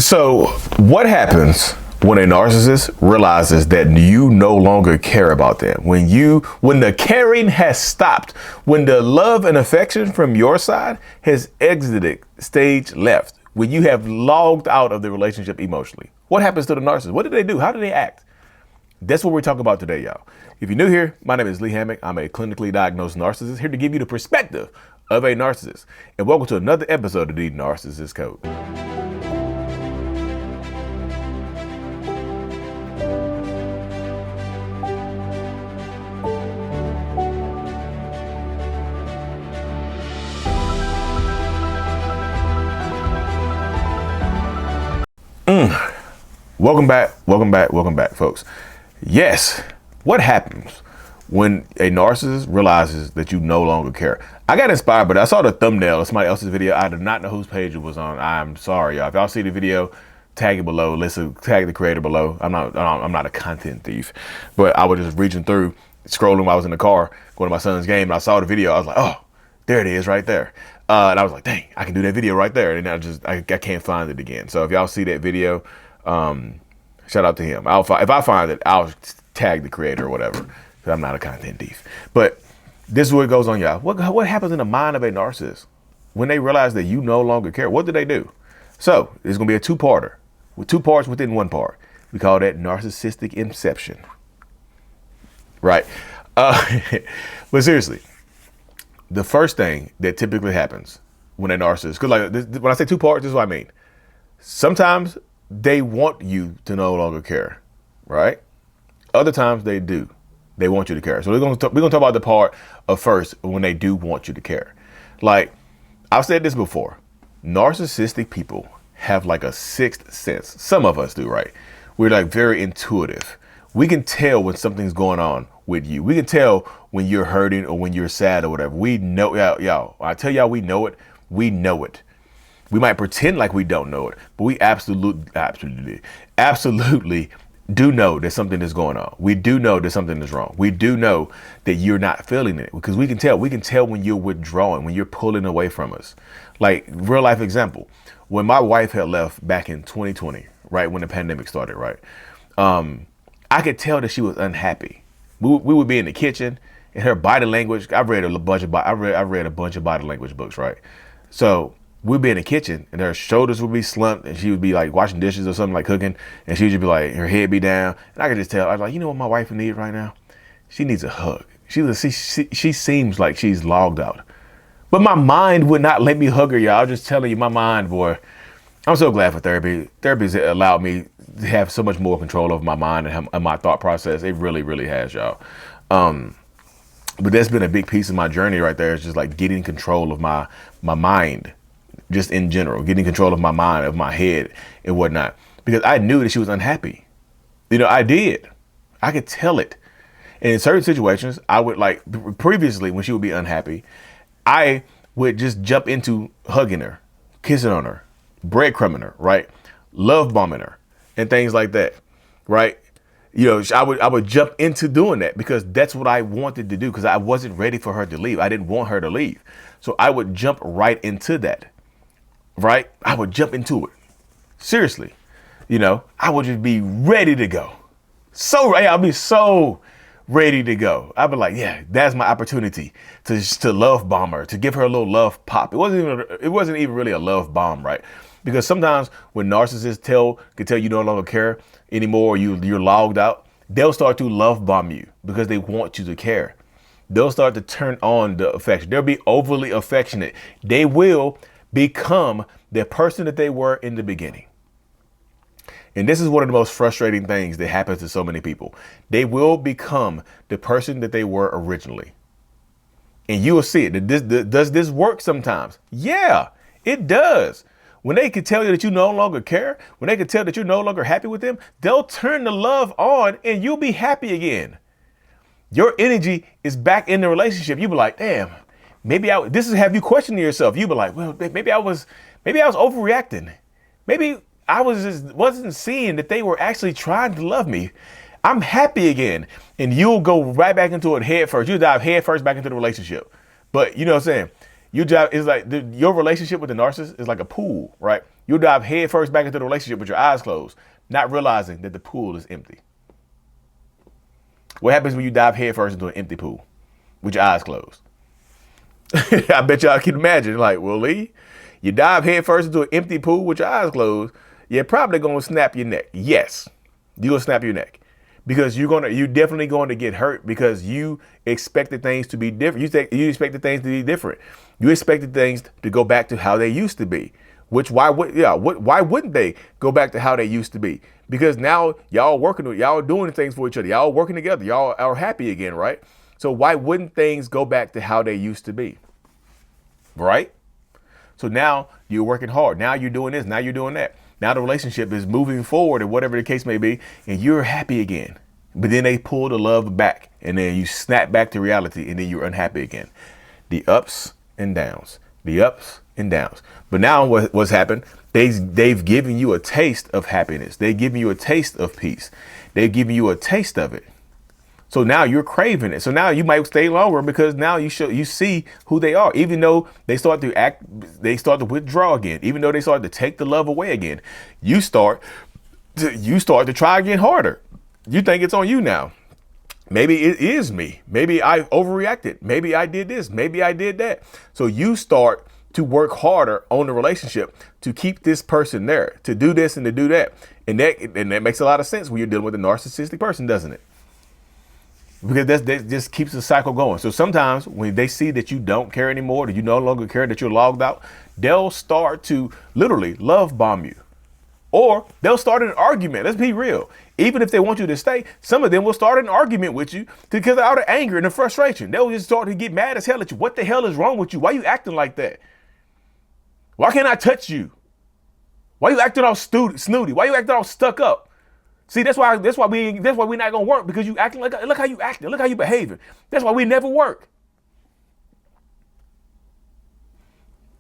So what happens when a narcissist realizes that you no longer care about them? When the caring has stopped, when the love and affection from your side has exited stage left, when you have logged out of the relationship emotionally, what happens to the narcissist? What do they do? How do they act? That's what we're talking about today, y'all. If you're new here, my name is Lee Hammock. I'm a clinically diagnosed narcissist here to give you the perspective of a narcissist. And welcome to another episode of the Narcissist Code. Welcome back, folks. Yes, what happens when a narcissist realizes that you no longer care? I got inspired, but I saw the thumbnail of somebody else's video. I did not know whose page it was on. I'm sorry, y'all. If y'all see the video, tag it below. Listen, tag the creator below. I'm not a content thief, but I was just reaching through, scrolling while I was in the car going to my son's game, and I saw the video. I was like, oh, there it is, right there. And I was like, dang, I can do that video right there. And I can't find it again. So if y'all see that video, shout out to him. If I find it, I'll tag the creator or whatever, because I'm not a content thief. But this is what goes on, y'all. What happens in the mind of a narcissist when they realize that you no longer care? What do they do? So it's going to be a two-parter with two parts within one part. We call that narcissistic inception. Right. But seriously, the first thing that typically happens when a narcissist, because when I say two parts, this is what I mean. Sometimes they want you to no longer care, right? Other times they do. They want you to care. So we're going to talk about the part of first when they do want you to care. Like I've said this before, narcissistic people have like a sixth sense. Some of us do, right? We're like very intuitive. We can tell when something's going on with you. We can tell when you're hurting or when you're sad or whatever. We know, y'all. I tell y'all, we know it. We know it. We might pretend like we don't know it, but we absolutely do know that something is going on. We do know that something is wrong. We do know that you're not feeling it, because we can tell when you're withdrawing, when you're pulling away from us. Like real life example, when my wife had left back in 2020, right, when the pandemic started, right, I could tell that she was unhappy. We would be in the kitchen, and her body language, I read a bunch of body language books, right? So we'd be in the kitchen and her shoulders would be slumped and she would be like washing dishes or something, like cooking, and she would just be like, her head be down. And I could just tell, I was like, you know what my wife needs right now? She needs a hug. She seems like she's logged out. But my mind would not let me hug her, y'all. I'm just telling you, my mind, boy. I'm so glad for therapy. Therapy's allowed me to have so much more control over my mind and my thought process. It really, really has, y'all. But that's been a big piece of my journey right there. It's just like getting control of my mind. Just in general, getting control of my mind, of my head and whatnot, because I knew that she was unhappy. You know, I did. I could tell it. And in certain situations, I would, like previously when she would be unhappy, I would just jump into hugging her, kissing on her, breadcrumbing her, right? Love bombing her and things like that, right? You know, I would jump into doing that because that's what I wanted to do, because I wasn't ready for her to leave. I didn't want her to leave. So I would jump right into that. Right? I would jump into it. Seriously. You know, I would just be ready to go. I'll be so ready to go. I'd be like, yeah, that's my opportunity to love bomb her, to give her a little love pop. It wasn't even really a love bomb, right? Because sometimes when narcissists can tell you no longer care anymore, or you're logged out, they'll start to love bomb you because they want you to care. They'll start to turn on the affection. They'll be overly affectionate. They will become the person that they were in the beginning. And this is one of the most frustrating things that happens to so many people. They will become the person that they were originally. And you will see it. Does this work sometimes? Yeah, it does. When they can tell you that you no longer care, when they can tell that you're no longer happy with them, they'll turn the love on and you'll be happy again. Your energy is back in the relationship. You'll be like, damn. This is have you questioning yourself. You be like, well, maybe I was overreacting. Maybe I wasn't seeing that they were actually trying to love me. I'm happy again. And you'll go right back into it head first. You dive head first back into the relationship. But you know what I'm saying? You dive is like your relationship with the narcissist is like a pool, right? You dive head first back into the relationship with your eyes closed, not realizing that the pool is empty. What happens when you dive head first into an empty pool with your eyes closed? I bet y'all can imagine, like, well, Lee, you dive head first into an empty pool with your eyes closed, you're probably gonna snap your neck. Yes, you're gonna snap your neck. Because you're definitely going to get hurt because you expected things to be different. You expected things to be different. You expected things to go back to how they used to be. Why wouldn't they go back to how they used to be? Because now y'all doing things for each other. Y'all working together. Y'all are happy again, right? So why wouldn't things go back to how they used to be? Right? So now you're working hard. Now you're doing this. Now you're doing that. Now the relationship is moving forward, or whatever the case may be, and you're happy again. But then they pull the love back, and then you snap back to reality, and then you're unhappy again. The ups and downs. The ups and downs. But now what's happened? They've given you a taste of happiness. They've given you a taste of peace. They've given you a taste of it. So now you're craving it. So now you might stay longer because now you see who they are. Even though they start to withdraw again. Even though they start to take the love away again, you start to try again harder. You think it's on you now. Maybe it is me. Maybe I overreacted. Maybe I did this. Maybe I did that. So you start to work harder on the relationship to keep this person there, to do this and to do that. And that makes a lot of sense when you're dealing with a narcissistic person, doesn't it? Because that just keeps the cycle going. So sometimes when they see that you don't care anymore, that you no longer care, that you're logged out, they'll start to literally love bomb you. Or they'll start an argument. Let's be real. Even if they want you to stay, some of them will start an argument with you because out of anger and the frustration. They'll just start to get mad as hell at you. What the hell is wrong with you? Why are you acting like that? Why can't I touch you? Why are you acting all snooty? Why are you acting all stuck up? See, that's why we're not gonna work, because you acting like, look how you acting, look how you behaving. That's why we never work.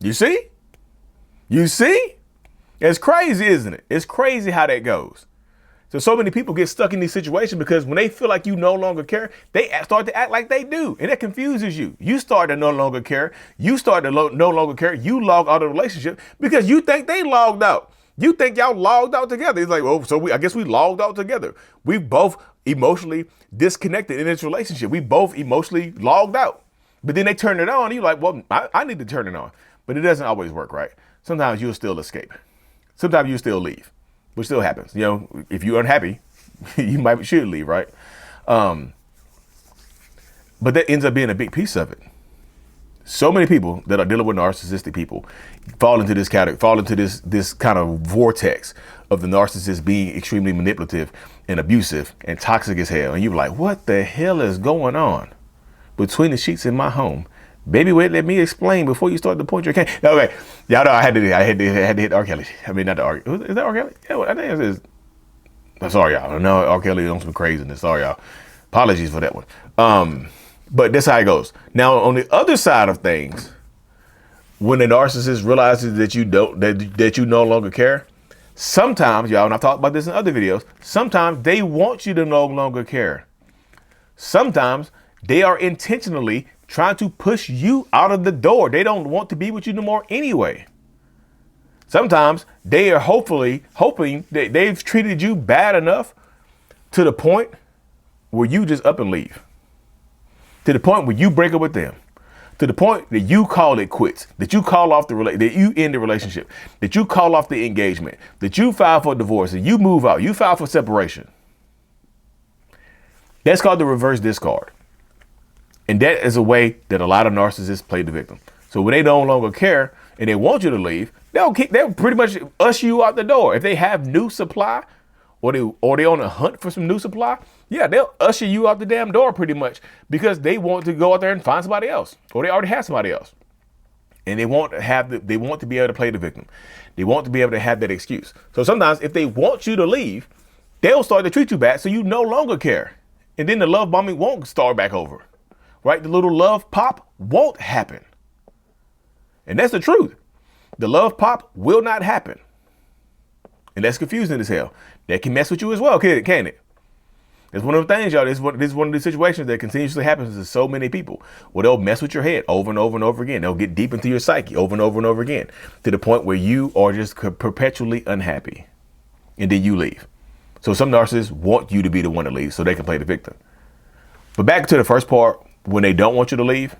You see? You see? It's crazy, isn't it? It's crazy how that goes. So many people get stuck in these situations because when they feel like you no longer care, they start to act like they do. And that confuses you. You start to no longer care. You start to no longer care. You log out of the relationship because you think they logged out. You think y'all logged out together. It's like, oh, so I guess we logged out together. We both emotionally disconnected in this relationship. We both emotionally logged out. But then they turn it on. And you're like, well, I need to turn it on. But it doesn't always work, right? Sometimes you'll still escape. Sometimes you'll still leave, which still happens. You know, if you're unhappy, you should leave, right? But that ends up being a big piece of it. So many people that are dealing with narcissistic people fall into this category, fall into this kind of vortex of the narcissist being extremely manipulative and abusive and toxic as hell. And you're like, what the hell is going on between the sheets in my home? Baby, wait, let me explain before you start to point your cane. Okay, y'all know I had to hit R. Kelly. I mean, not the R. Is that R. Kelly? Yeah, well, I think it is. I'm sorry, y'all. I know R. Kelly on some craziness. Sorry, y'all. Apologies for that one. But that's how it goes. Now, on the other side of things, when the narcissist realizes that you no longer care, sometimes, y'all, and I've talked about this in other videos, sometimes they want you to no longer care. Sometimes they are intentionally trying to push you out of the door. They don't want to be with you no more anyway. Sometimes they are hoping that they've treated you bad enough to the point where you just up and leave. To the point where you break up with them. To the point that you call it quits. That you call off that you end the relationship. That you call off the engagement. That you file for divorce and you move out. You file for separation. That's called the reverse discard. And that is a way that a lot of narcissists play the victim. So when they no longer care and they want you to leave, they'll pretty much usher you out the door. If they have new supply or they on a hunt for some new supply, yeah, they'll usher you out the damn door pretty much because they want to go out there and find somebody else, or they already have somebody else. And they want to be able to play the victim. They want to be able to have that excuse. So sometimes if they want you to leave, they'll start to treat you bad so you no longer care. And then the love bombing won't start back over. Right? The little love pop won't happen. And that's the truth. The love pop will not happen. And that's confusing as hell. That can mess with you as well, can't it? It's one of the things, y'all. This is one of the situations that continuously happens to so many people. Well, they'll mess with your head over and over and over again. They'll get deep into your psyche over and over and over again, to the point where you are just perpetually unhappy, and then you leave. So some narcissists want you to be the one to leave so they can play the victim. But back to the first part, when they don't want you to leave,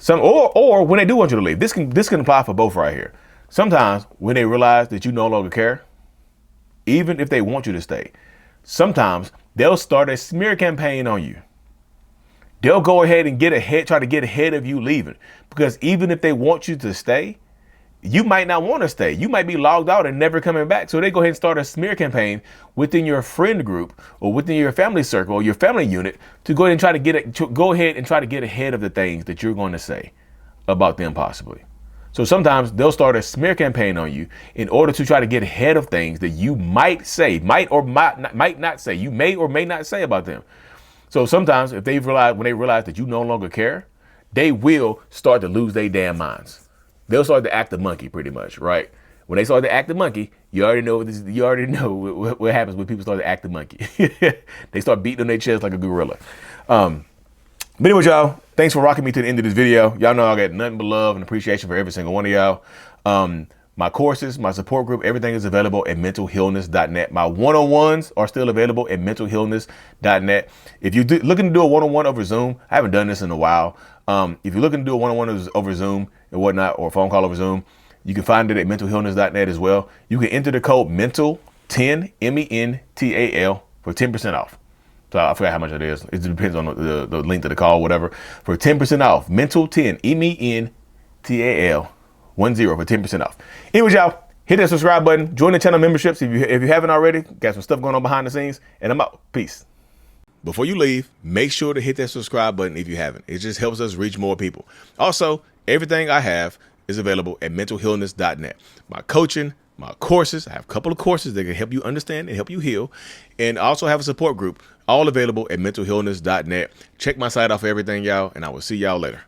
or when they do want you to leave, this can apply for both right here. Sometimes when they realize that you no longer care, even if they want you to stay, sometimes they'll start a smear campaign on you. They'll go ahead and try to get ahead of you leaving, because even if they want you to stay, you might not want to stay. You might be logged out and never coming back. So they go ahead and start a smear campaign within your friend group or within your family circle or your family unit to go ahead and try to get ahead of the things that you're going to say about them possibly. So sometimes they'll start a smear campaign on you in order to try to get ahead of things that you might say, might not say, you may or may not say about them. So sometimes when they realize that you no longer care, they will start to lose their damn minds. They'll start to act the monkey pretty much, right? When they start to act the monkey, you already know what happens when people start to act the monkey. They start beating on their chest like a gorilla. But anyway, y'all, thanks for rocking me to the end of this video. Y'all know I got nothing but love and appreciation for every single one of y'all. My courses, my support group, everything is available at mentalhealness.net. My one-on-ones are still available at mentalhealness.net. If you're looking to do a one-on-one over Zoom, I haven't done this in a while. If you're looking to do a one-on-one over Zoom and whatnot, or a phone call over Zoom, you can find it at mentalhealness.net as well. You can enter the code MENTAL10, MENTAL, for 10% off. So I forgot how much it is. It depends on the length of the call, whatever. For 10% off, MENTAL10, MENTAL 10 for 10% off. Anyways, y'all, hit that subscribe button. Join the channel memberships if you haven't already. Got some stuff going on behind the scenes, and I'm out. Peace. Before you leave, make sure to hit that subscribe button if you haven't. It just helps us reach more people. Also, everything I have is available at mentalhealness.net. My coaching, my courses, I have a couple of courses that can help you understand and help you heal. And I also have a support group, all available at mentalhealness.net. Check my site out for everything, y'all, and I will see y'all later.